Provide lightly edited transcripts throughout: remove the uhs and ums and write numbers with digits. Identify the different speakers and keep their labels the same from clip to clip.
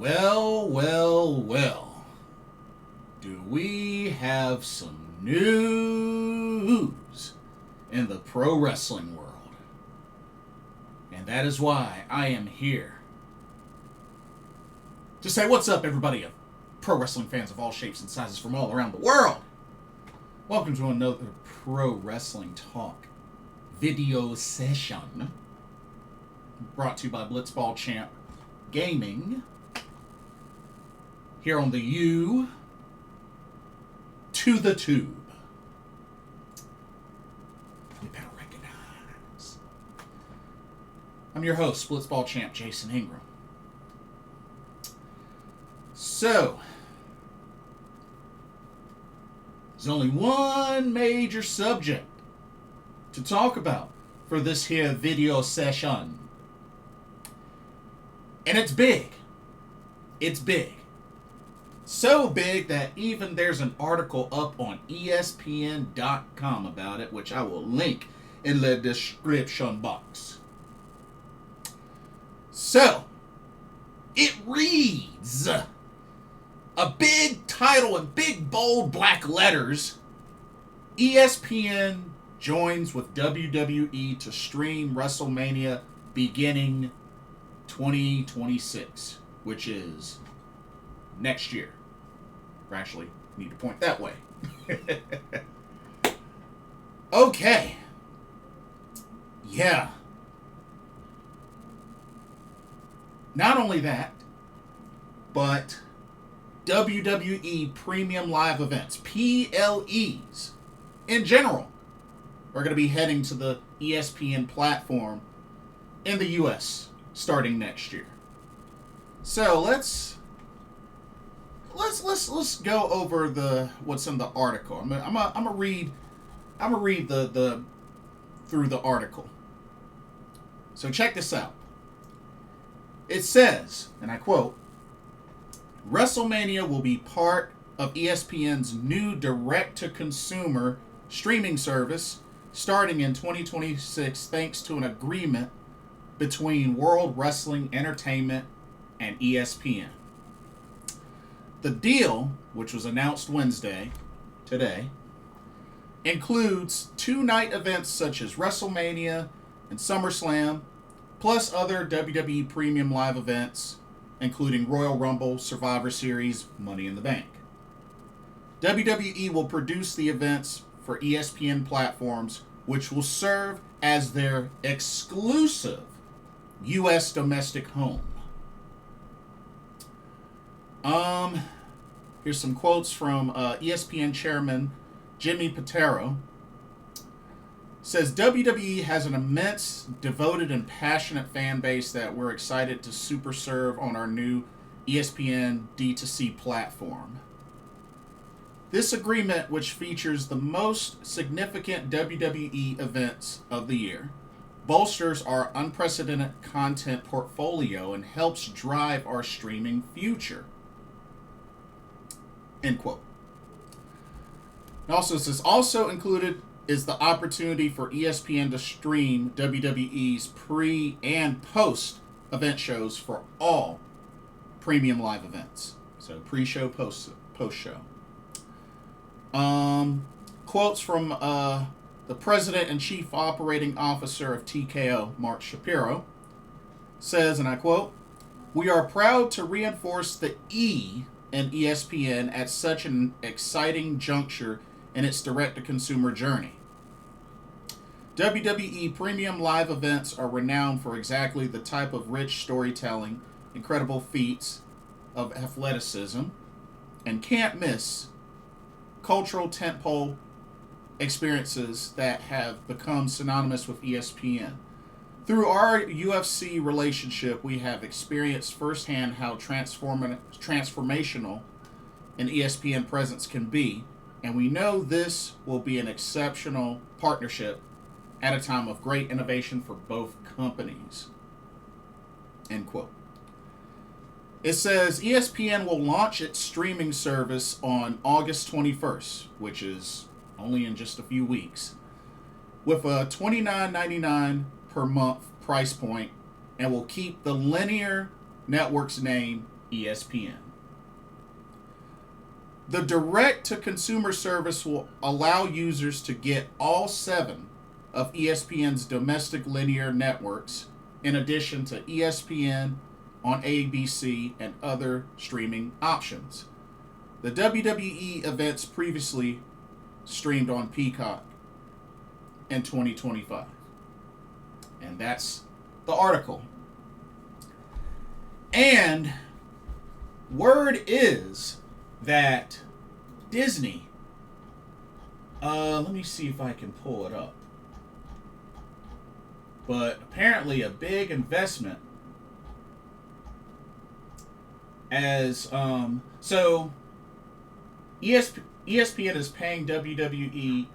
Speaker 1: Well, well, well. Do we have some news in the pro wrestling world? And that is why I am here to say what's up, everybody, of pro wrestling fans of all shapes and sizes from all around the world. Welcome to another Pro Wrestling Talk video session brought to you by Blitzball Champ Gaming here on the U to the Tube. You better recognize. I'm your host, Blitzball Champ Jason Ingram. So, there's only one major subject to talk about for this here video session. And it's big. It's big. So big that even there's an article up on ESPN.com about it, which I will link in the description box. So, it reads, a big title in big bold black letters, ESPN joins with WWE to stream WrestleMania beginning 2026, which is next year. Or actually, need to point that way. Okay. Yeah. Not only that, but WWE Premium Live Events, PLEs, in general, are going to be heading to the ESPN platform in the U.S. starting next year. So let's go over what's in the article. I'm gonna read the through the article. So check this out. It says, and I quote, WrestleMania will be part of ESPN's new direct-to-consumer streaming service starting in 2026 thanks to an agreement between World Wrestling Entertainment and ESPN. The deal, which was announced today, includes two-night events such as WrestleMania and SummerSlam, plus other WWE Premium Live events, including Royal Rumble, Survivor Series, Money in the Bank. WWE will produce the events for ESPN platforms, which will serve as their exclusive U.S. domestic home. Here's some quotes from ESPN chairman Jimmy Pitaro. Says WWE has an immense, devoted, and passionate fan base that we're excited to super serve on our new ESPN D2C platform. This agreement, which features the most significant WWE events of the year, bolsters our unprecedented content portfolio and helps drive our streaming future. End quote. And also, it says, also included is the opportunity for ESPN to stream WWE's pre- and post-event shows for all premium live events. So pre-show, post-show. Quotes from the president and chief operating officer of TKO, Mark Shapiro, says, and I quote, "We are proud to reinforce the E in ESPN at such an exciting juncture in its direct-to-consumer journey. WWE Premium Live events are renowned for exactly the type of rich storytelling, incredible feats of athleticism, and can't-miss cultural tentpole experiences that have become synonymous with ESPN. Through our UFC relationship, we have experienced firsthand how transformational an ESPN presence can be, and we know this will be an exceptional partnership at a time of great innovation for both companies." End quote. It says ESPN will launch its streaming service on August 21st, which is only in just a few weeks, with a $29.99 per month price point and will keep the linear network's name ESPN. The direct-to-consumer service will allow users to get all 7 of ESPN's domestic linear networks, in addition to ESPN on ABC and other streaming options. The WWE events previously streamed on Peacock in 2025. And that's the article. And word is that Disney, let me see if I can pull it up. But apparently a big investment as, so ESPN is paying WWE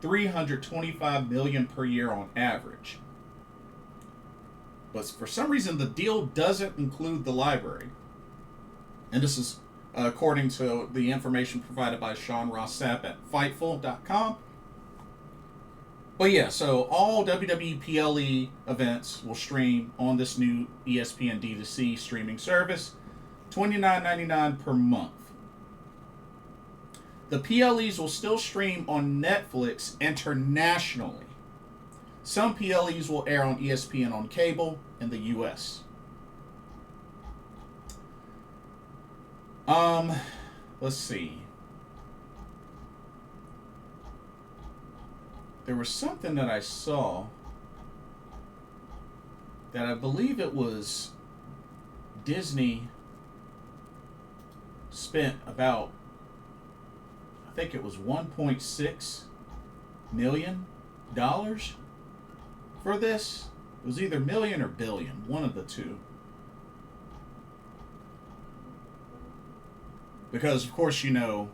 Speaker 1: $325 million per year on average. But for some reason, the deal doesn't include the library. And this is according to the information provided by Sean Ross Sapp at Fightful.com. But yeah, so all WWE PLE events will stream on this new ESPN D2C streaming service, $29.99 per month. The PLEs will still stream on Netflix internationally. Some PLEs will air on ESPN on cable in the US. Let's see. There was something that I saw that I believe it was Disney spent about, I think it was $1.6 million for this. It was either million or billion, one of the two. Because, of course, you know,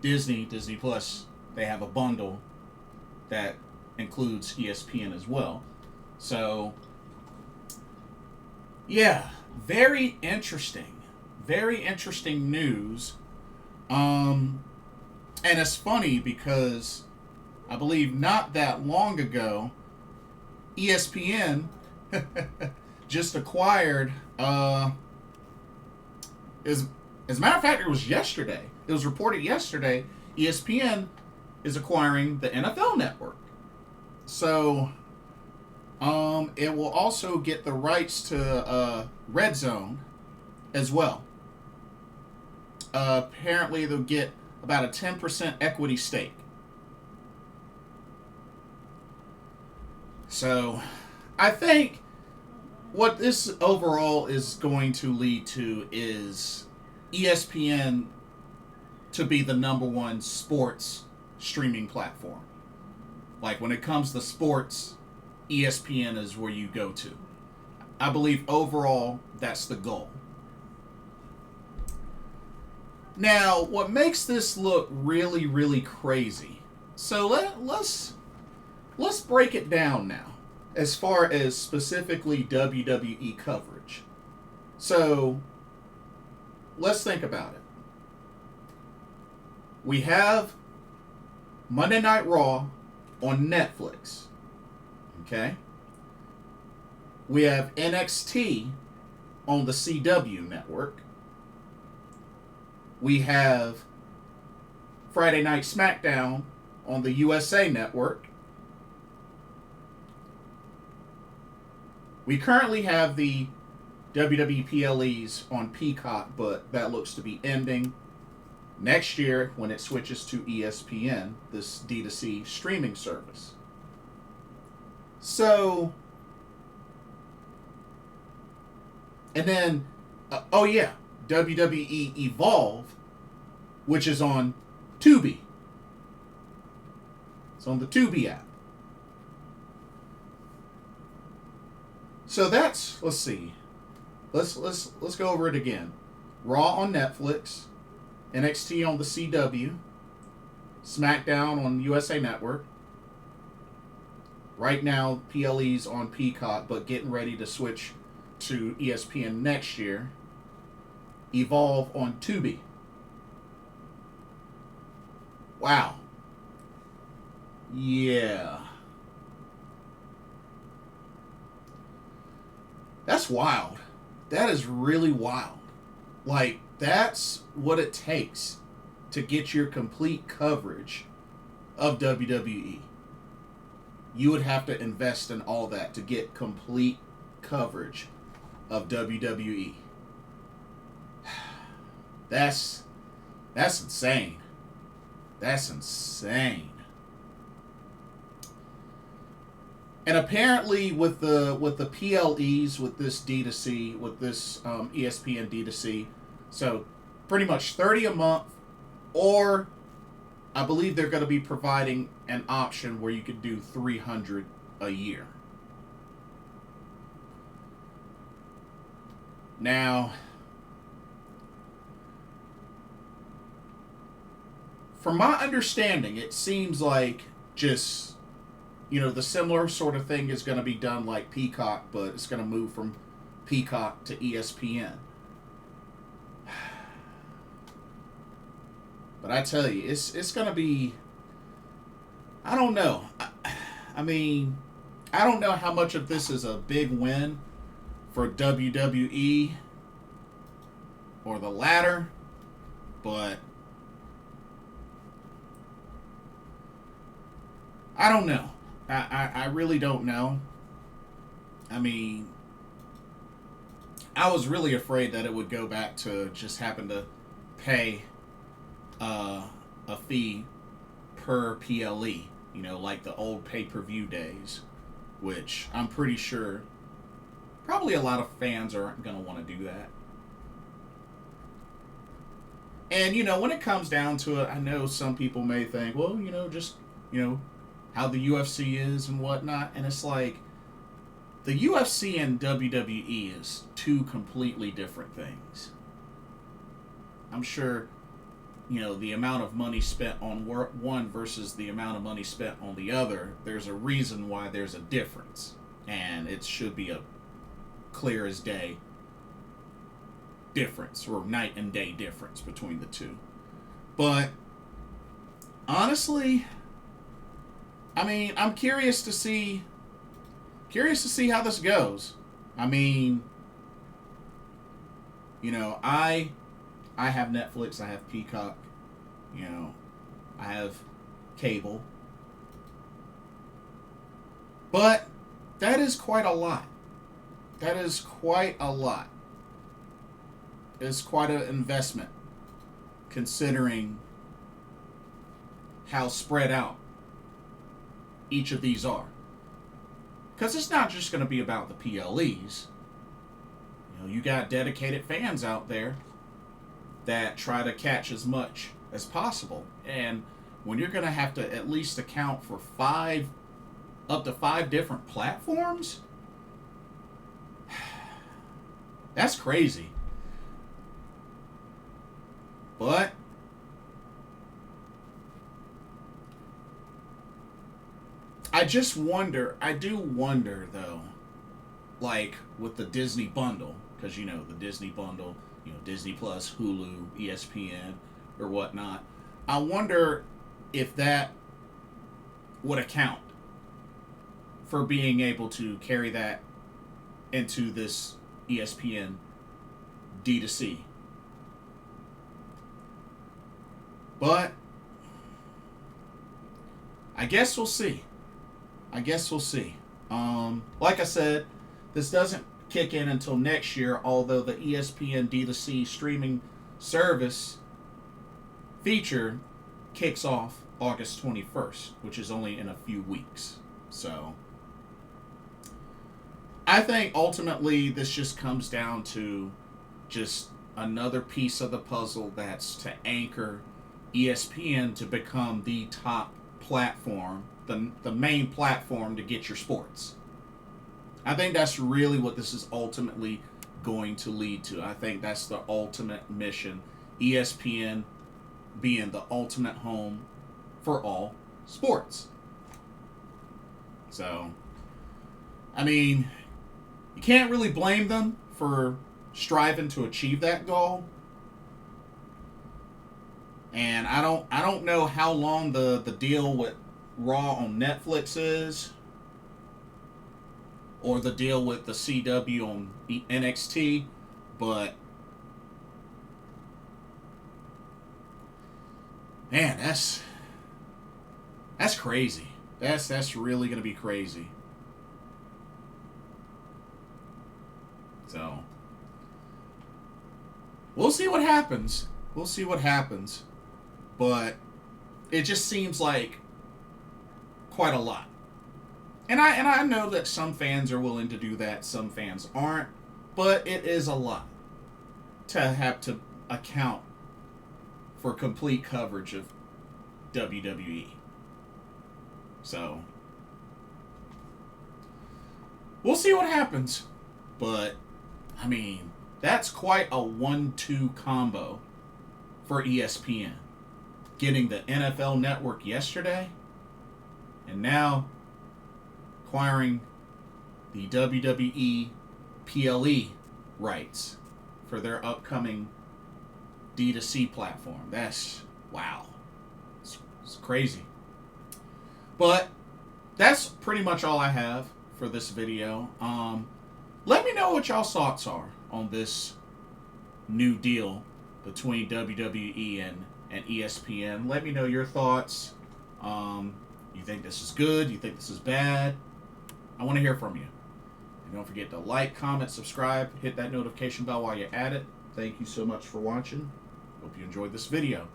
Speaker 1: Disney Plus, they have a bundle that includes ESPN as well. So, yeah, very interesting. Very interesting news. And it's funny because I believe not that long ago, ESPN just acquired, as a matter of fact, it was yesterday. It was reported yesterday. ESPN is acquiring the NFL network. So, it will also get the rights to Red Zone as well. Apparently, they'll get about a 10% equity stake. So, I think what this overall is going to lead to is ESPN to be the number one sports streaming platform. Like when it comes to sports, ESPN is where you go to. I believe overall that's the goal. Now, what makes this look really, really crazy? So let's break it down now, as far as specifically WWE coverage. So, let's think about it. We have Monday Night Raw on Netflix. Okay? We have NXT on the CW network. We have Friday Night Smackdown on the USA network. We currently have the WWE PLEs on Peacock, but that looks to be ending next year when it switches to ESPN, this D2C streaming service. So, and then, WWE Evolve, which is on Tubi. It's on the Tubi app. So that's, let's see. Let's go over it again. Raw on Netflix, NXT on the CW, SmackDown on USA Network. Right now, PLE's on Peacock, but getting ready to switch to ESPN next year. Evolve on Tubi. Wow. Yeah. That's wild. That is really wild. Like, that's what it takes to get your complete coverage of WWE. You would have to invest in all that to get complete coverage of WWE. That's insane. That's insane. And apparently, with the PLEs, with this D2C, with this ESPN D2C, so pretty much 30 a month, or I believe they're going to be providing an option where you could do 300 a year. Now, from my understanding, it seems like just, the similar sort of thing is going to be done like Peacock, but it's going to move from Peacock to ESPN. But I tell you, it's going to be, I don't know. I mean, I don't know how much of this is a big win for WWE or the latter, but I don't know. I really don't know. I mean, I was really afraid that it would go back to just having to pay a fee per PLE, like the old pay-per-view days, which I'm pretty sure probably a lot of fans aren't going to want to do that. And, when it comes down to it, I know some people may think, well, just, how the UFC is and whatnot. And it's like, the UFC and WWE is two completely different things. I'm sure, the amount of money spent on one versus the amount of money spent on the other, there's a reason why there's a difference. And it should be a clear as day difference, or night and day difference between the two. But honestly, I mean, I'm curious to see how this goes. I mean, I have Netflix, I have Peacock, I have cable. But that is quite a lot. That is quite a lot. It's quite an investment, considering how spread out each of these are. Because it's not just going to be about the PLEs. You got dedicated fans out there that try to catch as much as possible. And when you're going to have to at least account for up to five different platforms, that's crazy. But I do wonder though, like with the Disney bundle, because the Disney bundle, Disney Plus, Hulu, ESPN, or whatnot. I wonder if that would account for being able to carry that into this ESPN D2C. But I guess we'll see. Like I said, this doesn't kick in until next year, although the ESPN D2C streaming service feature kicks off August 21st, which is only in a few weeks. So I think ultimately this just comes down to just another piece of the puzzle that's to anchor ESPN to become the top platform, the main platform to get your sports. I think that's really what this is ultimately going to lead to. I think that's the ultimate mission. ESPN being the ultimate home for all sports. So, I mean, you can't really blame them for striving to achieve that goal. And I don't know how long the deal with Raw on Netflix is, or the deal with the CW on NXT, but Man, that's crazy. That's really gonna be crazy. So we'll see what happens. We'll see what happens. But it just seems like quite a lot. And I know that some fans are willing to do that, some fans aren't, but it is a lot to have to account for complete coverage of WWE. So we'll see what happens. But I mean, that's quite a 1-2 combo for ESPN. Getting the NFL Network yesterday, and now acquiring the WWE PLE rights for their upcoming D2C platform. That's, wow. It's crazy. But that's pretty much all I have for this video. Let me know what y'all's thoughts are on this new deal between WWE and ESPN. Let me know your thoughts. You think this is good? You think this is bad? I want to hear from you. And don't forget to like, comment, subscribe, hit that notification bell while you're at it. Thank you so much for watching. Hope you enjoyed this video.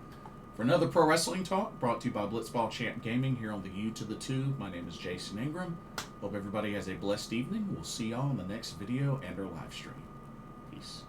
Speaker 1: For another Pro Wrestling Talk, brought to you by Blitzball Champ Gaming here on the U to the Tube, my name is Jason Ingram. Hope everybody has a blessed evening. We'll see y'all in the next video and our live stream. Peace.